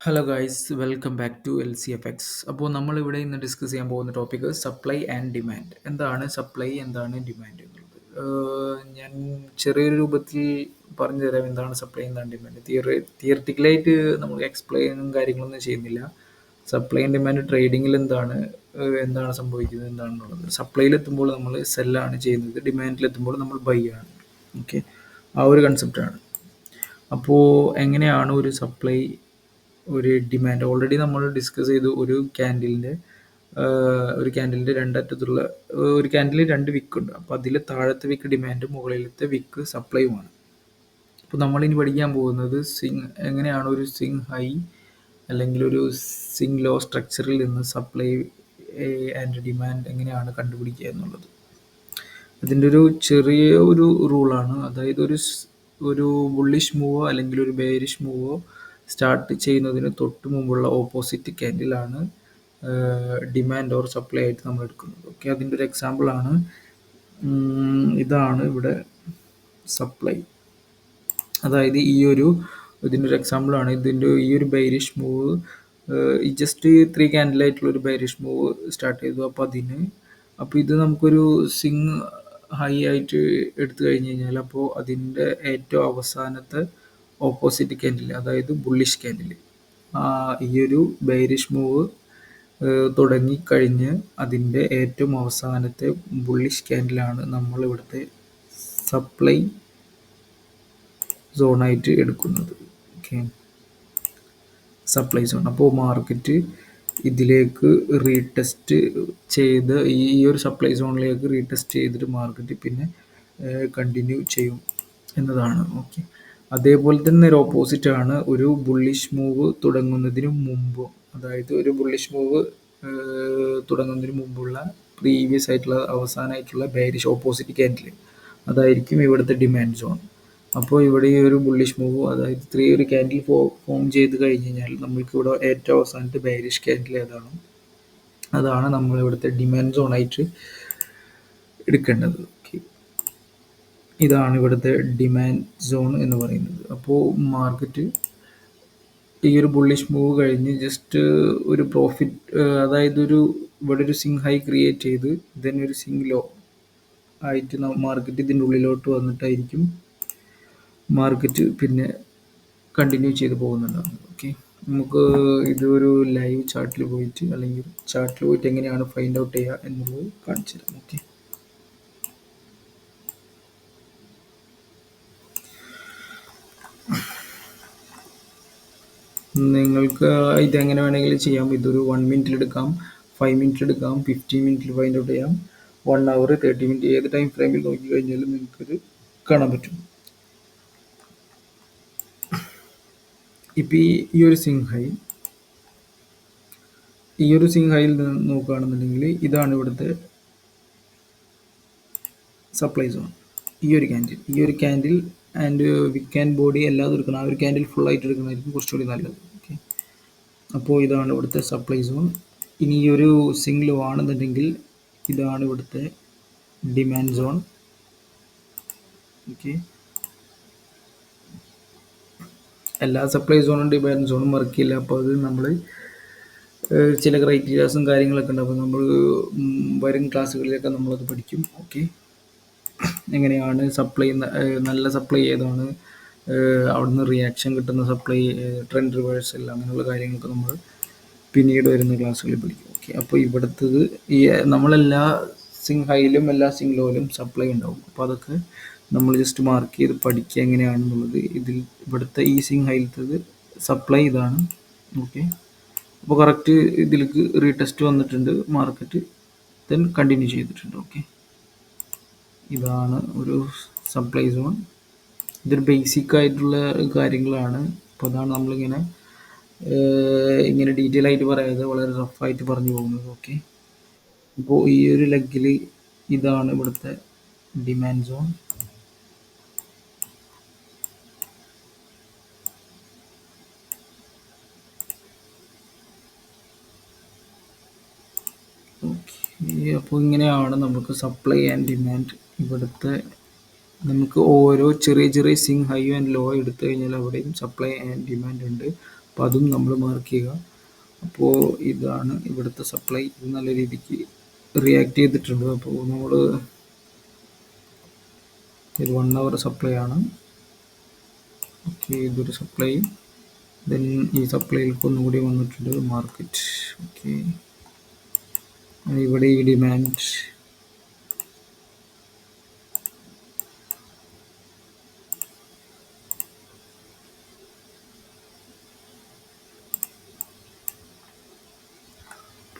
Hello guys, welcome back to LCFX. അപ്പോൾ നമ്മളിവിടെ ഇന്ന് ഡിസ്കസ് ചെയ്യാൻ പോകുന്ന ടോപ്പിക് സപ്ലൈ ആൻഡ് ഡിമാൻഡ്. എന്താണ് സപ്ലൈ, എന്താണ് ഡിമാൻഡ് എന്നുള്ളത് ഞാൻ ചെറിയൊരു രൂപത്തിൽ പറഞ്ഞു തരാം. എന്താണ് സപ്ലൈ, എന്താണ് ഡിമാൻഡ്. തിയററ്റിക്കലായിട്ട് നമ്മൾ എക്സ്പ്ലെയിനും കാര്യങ്ങളൊന്നും ചെയ്യുന്നില്ല. സപ്ലൈ ആൻഡ് ഡിമാൻഡ് ട്രേഡിങ്ങിൽ എന്താണ് സംഭവിക്കുന്നത് എന്താണെന്നുള്ളത്. സപ്ലൈയിലെത്തുമ്പോൾ നമ്മൾ സെല്ലാണ് ചെയ്യുന്നത്, ഡിമാൻഡിലെത്തുമ്പോൾ നമ്മൾ ബൈ ആണ്. ഓക്കെ, ആ ഒരു കൺസെപ്റ്റാണ്. അപ്പോൾ എങ്ങനെയാണ് ഒരു ഡിമാൻഡ് ഓൾറെഡി നമ്മൾ ഡിസ്കസ് ചെയ്തു. ഒരു ക്യാൻഡിലിൻ്റെ രണ്ടറ്റത്തുള്ള ഒരു ക്യാൻഡിൽ രണ്ട് വിക്കുണ്ട്. അപ്പോൾ അതിൽ താഴത്തെ വിക്ക് ഡിമാൻഡും മുകളിലത്തെ വിക്ക് സപ്ലൈയുമാണ്. അപ്പോൾ നമ്മളിനി പഠിക്കാൻ പോകുന്നത് എങ്ങനെയാണ് ഒരു സിങ് ഹൈ അല്ലെങ്കിൽ ഒരു സിങ് ലോ സ്ട്രക്ചറിൽ നിന്ന് സപ്ലൈ ആൻഡ് ഡിമാൻഡ് എങ്ങനെയാണ് കണ്ടുപിടിക്കുക എന്നുള്ളത്. ഇതിൻ്റെ ഒരു ചെറിയ ഒരു റൂളാണ്. അതായത് ഒരു ബുള്ളിഷ് മൂവോ അല്ലെങ്കിൽ ഒരു ബെയറിഷ് മൂവോ സ്റ്റാർട്ട് ചെയ്യുന്നതിന് തൊട്ട് മുമ്പുള്ള ഓപ്പോസിറ്റ് ക്യാൻഡിലാണ് ഡിമാൻഡ് ഓർ സപ്ലൈ ആയിട്ട് നമ്മൾ എടുക്കുന്നത്. ഓക്കെ, അതിൻ്റെ ഒരു എക്സാമ്പിളാണ് ഇതാണ് ഇവിടെ സപ്ലൈ. അതായത് ഇതിൻ്റെ ഒരു എക്സാമ്പിളാണ് ഈ ഒരു ബെയറിഷ് മൂവ്. ഈ ജസ്റ്റ് 3 ക്യാൻഡിലായിട്ടുള്ള ഒരു ബെയറിഷ് മൂവ് സ്റ്റാർട്ട് ചെയ്തു. അപ്പോൾ ഇത് നമുക്കൊരു സിങ് ഹൈ ആയിട്ട് എടുത്തു കഴിഞ്ഞ് കഴിഞ്ഞാൽ, അപ്പോൾ അതിൻ്റെ ഏറ്റവും അവസാനത്തെ ഓപ്പോസിറ്റ് ക്യാൻഡിൽ, അതായത് ബുള്ളിഷ് ക്യാൻഡിൽ, ഈ ഒരു ബെയറിഷ് മൂവ് തുടങ്ങിക്കഴിഞ്ഞ് അതിൻ്റെ ഏറ്റവും അവസാനത്തെ ബുള്ളിഷ് ക്യാൻഡിലാണ് നമ്മൾ ഇവിടുത്തെ സപ്ലൈ സോണായിട്ട് എടുക്കുന്നത്. Okay, supply zone. അപ്പോൾ മാർക്കറ്റ് ഇതിലേക്ക് റീടെസ്റ്റ് ചെയ്ത് ഈ ഒരു സപ്ലൈ സോണിലേക്ക് റീടെസ്റ്റ് ചെയ്തിട്ട് മാർക്കറ്റ് പിന്നെ കണ്ടിന്യൂ ചെയ്യും എന്നതാണ്. ഓക്കെ, അതേപോലെ തന്നെ ഒരു ഓപ്പോസിറ്റ് ആണ് ഒരു ബുള്ളിഷ് മൂവ് തുടങ്ങുന്നതിന് മുമ്പ്. അതായത് ഒരു ബുള്ളിഷ് മൂവ് തുടങ്ങുന്നതിന് മുമ്പുള്ള പ്രീവിയസ് ആയിട്ടുള്ള അവസാനമായിട്ടുള്ള ബെയറിഷ് ഓപ്പോസിറ്റ് ക്യാൻഡിൽ, അതായിരിക്കും ഇവിടുത്തെ ഡിമാൻഡ് സോൺ. അപ്പോൾ ഇവിടെ ഈ ഒരു ബുള്ളിഷ് മൂവ്, അതായത് ഒരു ക്യാൻഡിൽ ഫോം ചെയ്ത് കഴിഞ്ഞ് കഴിഞ്ഞാൽ നമ്മൾക്ക് ഇവിടെ ഏറ്റവും അവസാനത്തെ ബെയറിഷ് ക്യാൻഡിൽ അതാണ് നമ്മൾ ഇവിടുത്തെ ഡിമാൻഡ് സോൺ ആയിട്ട് എടുക്കേണ്ടത്. ഓക്കെ, ഇതാണ് ഇവിടുത്തെ ഡിമാൻഡ് സോൺ എന്ന് പറയുന്നത്. അപ്പോൾ മാർക്കറ്റ് ഈ ഒരു ബുള്ളിഷ് മൂവ് കഴിഞ്ഞ് ജസ്റ്റ് ഒരു പ്രോഫിറ്റ്, അതായത് ഇവിടെ ഒരു സിങ് ഹൈ ക്രിയേറ്റ് ചെയ്ത് ദെൻ ഒരു സിങ് ലോ ആയിട്ട് മാർക്കറ്റ് ഇതിൻ്റെ ഉള്ളിലോട്ട് വന്നിട്ടായിരിക്കും മാർക്കറ്റ് പിന്നെ കണ്ടിന്യൂ ചെയ്ത് പോകുന്നുണ്ടാവും. ഓക്കെ, നമുക്ക് ഇതൊരു ലൈവ് ചാർട്ടിൽ പോയിട്ട് എങ്ങനെയാണ് ഫൈൻഡ് ഔട്ട് ചെയ്യുക എന്നുള്ളത് കാണിച്ചു തരാം. ഓക്കെ, നിങ്ങൾക്ക് ഇതെങ്ങനെ വേണമെങ്കിലും ചെയ്യാം. ഇതൊരു 1 മിനിറ്റിൽ എടുക്കാം, 5 മിനിറ്റിൽ എടുക്കാം, 15 മിനിറ്റിൽ ഫൈൻഡ് ഔട്ട് ചെയ്യാം, 1 അവർ, 30 മിനിറ്റ്, ഏത് ടൈം ഫ്രെയിമിൽ നോക്കി കഴിഞ്ഞാലും നിങ്ങൾക്കിത് കാണാൻ പറ്റും. ഇപ്പം ഈ ഒരു സിങ് ഹൈയിൽ നിന്ന് നോക്കുകയാണെന്നുണ്ടെങ്കിൽ ഇതാണ് ഇവിടുത്തെ സപ്ലൈ സോൺ. ഈ ഒരു candle and wick and body എല്ലാം എടുക്കണം. ആ ഒരു ക്യാൻഡിൽ ഫുൾ ആയിട്ട് എടുക്കുന്നതായിരിക്കും കുറച്ചുകൂടി നല്ലത്. ഓക്കെ, അപ്പോൾ ഇതാണ് ഇവിടുത്തെ സപ്ലൈ സോൺ. ഇനി ഈ ഒരു സിങ് ലോ ആണെന്നുണ്ടെങ്കിൽ ഇതാണ് ഇവിടുത്തെ ഡിമാൻഡ് സോൺ. ഓക്കെ, എല്ലാ സപ്ലൈ സോണും ഡിമാൻഡ് സോണും വർക്ക് ചെയ്യില്ല. അപ്പോൾ അത് നമ്മൾ ചില ക്രൈറ്റീരിയാസും കാര്യങ്ങളൊക്കെ ഉണ്ട്. അപ്പോൾ നമ്മൾ വരും ക്ലാസ്സുകളിലൊക്കെ നമ്മളത് പഠിക്കും. ഓക്കെ, എങ്ങനെയാണ് നല്ല സപ്ലൈ ഏതാണ്, അവിടുന്ന് റിയാക്ഷൻ കിട്ടുന്ന സപ്ലൈ, ട്രെൻഡ് റിവേഴ്സൽ, അങ്ങനെയുള്ള കാര്യങ്ങളൊക്കെ നമ്മൾ പിന്നീട് വരുന്ന ക്ലാസ്സുകളിൽ പഠിക്കും. ഓക്കെ, അപ്പോൾ ഇവിടുത്തത് നമ്മളെല്ലാ സിങ് ഹൈയിലും എല്ലാ സിങ് ലോയിലും സപ്ലൈ ഉണ്ടാവും. അപ്പോൾ അതൊക്കെ നമ്മൾ ജസ്റ്റ് മാർക്ക് ചെയ്ത് പഠിക്കുക എങ്ങനെയാണെന്നുള്ളത്. ഇവിടുത്തെ ഈ സിങ് ഹൈയിലത്തത് സപ്ലൈ ഇതാണ്. ഓക്കെ, അപ്പോൾ കറക്റ്റ് ഇതിലേക്ക് റീടെസ്റ്റ് വന്നിട്ടുണ്ട്, മാർക്കറ്റ് ദെൻ കണ്ടിന്യൂ ചെയ്തിട്ടുണ്ട്. ഓക്കെ, ഇതാണ് ഒരു സപ്ലൈ സോൺ. ഇതൊരു ബേസിക് ആയിട്ടുള്ള കാര്യങ്ങളാണ്. അപ്പോൾ അതാണ് നമ്മളിങ്ങനെ ഡീറ്റെയിൽ ആയിട്ട് പറയാതെ വളരെ റഫായിട്ട് പറഞ്ഞു പോകുന്നത്. ഓക്കെ, അപ്പോൾ ഈ ഒരു ലെഗിൽ ഇതാണ് ഇവിടുത്തെ ഡിമാൻഡ് സോൺ. അപ്പോൾ ഇങ്ങനെയാണ് നമുക്ക് സപ്ലൈ ആൻഡ് ഡിമാൻഡ്. ഇവിടുത്തെ നമുക്ക് ഓരോ ചെറിയ സിങ് ഹൈ ആൻഡ് ലോ എടുത്തു കഴിഞ്ഞാൽ അവിടെയും സപ്ലൈ ആൻഡ് ഡിമാൻഡ് ഉണ്ട്. അപ്പോൾ അതും നമ്മൾ മാർക്ക് ചെയ്യുക. അപ്പോൾ ഇതാണ് ഇവിടുത്തെ സപ്ലൈ. ഇത് നല്ല രീതിക്ക് റിയാക്ട് ചെയ്തിട്ടുണ്ട്. അപ്പോൾ നമ്മൾ ഇത് 1 hour സപ്ലൈ ആണ്. ഓക്കെ, ഇതൊരു സപ്ലൈ. ദെൻ ഈ സപ്ലൈയിലേക്ക് ഒന്നുകൂടി വന്നിട്ടുണ്ട് മാർക്കറ്റ്. ഓക്കെ, ഇവിടെ ഈ ഡിമാൻഡ്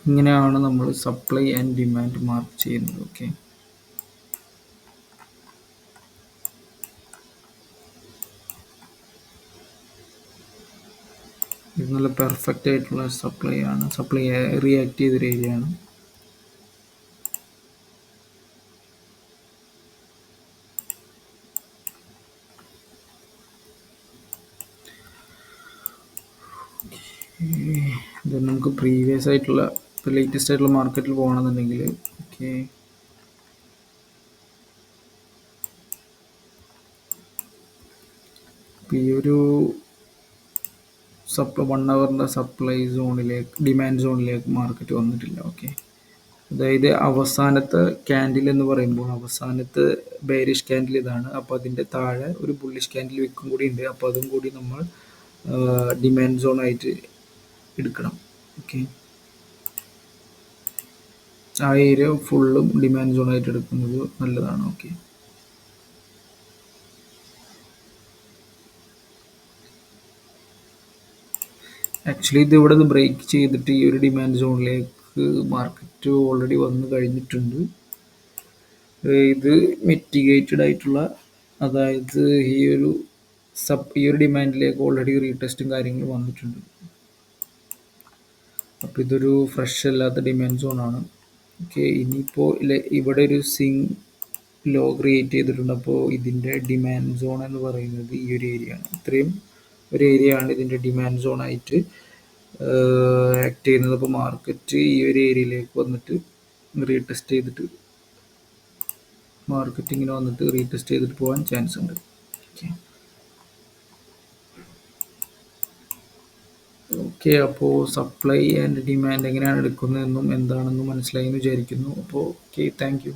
ഇങ്ങനെയാണ് നമ്മൾ സപ്ലൈ ആൻഡ് ഡിമാൻഡ് മാർക്ക് ചെയ്യുന്നത്. ഓക്കെ, ഇത് നല്ല പെർഫെക്റ്റ് ആയിട്ടുള്ള സപ്ലൈ ആണ്. സപ്ലൈ റിയാക്ട് ചെയ്തൊരു ഏരിയ ആണ്. ഇത് നമുക്ക് പ്രീവിയസ് ആയിട്ടുള്ള ലേറ്റസ്റ്റ് ആയിട്ടുള്ള മാർക്കറ്റിൽ പോകണമെന്നുണ്ടെങ്കിൽ ഓക്കെ, ഈ ഒരു 1 hourന്റെ സപ്ലൈ സോണിലേക്ക് ഡിമാൻഡ് സോണിലേക്ക് മാർക്കറ്റ് വന്നിട്ടില്ല. ഓക്കെ, അതായത് അവസാനത്തെ ക്യാൻഡിൽ എന്ന് പറയുമ്പോൾ അവസാനത്തെ ബെയറിഷ് ക്യാൻഡിൽ ഇതാണ്. അപ്പോൾ അതിൻ്റെ താഴെ ഒരു ബുള്ളിഷ് ക്യാൻഡിൽ വിൽക്കും കൂടി ഉണ്ട്. അപ്പോൾ അതും കൂടി നമ്മൾ ഡിമാൻഡ് സോൺ ആയിട്ട് എടുക്കണം. ഓക്കെ, ആ ഏരിയ ഫുള്ളും ഡിമാൻഡ് സോൺ ആയിട്ട് എടുക്കുന്നത് നല്ലതാണ്. ഓക്കെ, ആക്ച്വലി ഇത് ഇവിടെ ബ്രേക്ക് ചെയ്തിട്ട് ഈ ഒരു ഡിമാൻഡ് സോണിലേക്ക് മാർക്കറ്റ് ഓൾറെഡി വന്നു കഴിഞ്ഞിട്ടുണ്ട്. ഇത് മിറ്റിഗേറ്റഡ് ആയിട്ടുള്ള, അതായത് ഈ ഒരു ഡിമാൻഡിലേക്ക് ഓൾറെഡി റീടെസ്റ്റും കാര്യങ്ങളും വന്നിട്ടുണ്ട്. അപ്പോൾ ഇതൊരു ഫ്രഷ് അല്ലാത്ത ഡിമാൻഡ് സോണാണ്. ഓക്കെ, ഇനിയിപ്പോൾ ഇവിടെ ഒരു ലോ ക്രിയേറ്റ് ചെയ്തിട്ടുണ്ട്. അപ്പോൾ ഇതിൻ്റെ ഡിമാൻഡ് സോൺ എന്ന് പറയുന്നത് ഈ ഒരു ഏരിയ ആണ്. ഇത്രയും ഒരു ഏരിയ ആണ് ഇതിൻ്റെ ഡിമാൻഡ് സോൺ ആയിട്ട് ആക്ട് ചെയ്യുന്നത്. അപ്പോൾ മാർക്കറ്റ് ഈ ഒരു ഏരിയയിലേക്ക് വന്നിട്ട് റീടെസ്റ്റ് ചെയ്തിട്ട് മാർക്കറ്റിങ്ങിന് വന്നിട്ട് റീടെസ്റ്റ് ചെയ്തിട്ട് പോകാൻ ചാൻസ് ഉണ്ട്. ഓക്കെ, ഓക്കെ, അപ്പോൾ സപ്ലൈ ആൻഡ് ഡിമാൻഡ് എങ്ങനെയാണ് എടുക്കുന്നതെന്നും എന്താണെന്നും മനസ്സിലായി എന്ന് വിചാരിക്കുന്നു. അപ്പോൾ ഓക്കെ, താങ്ക് യു.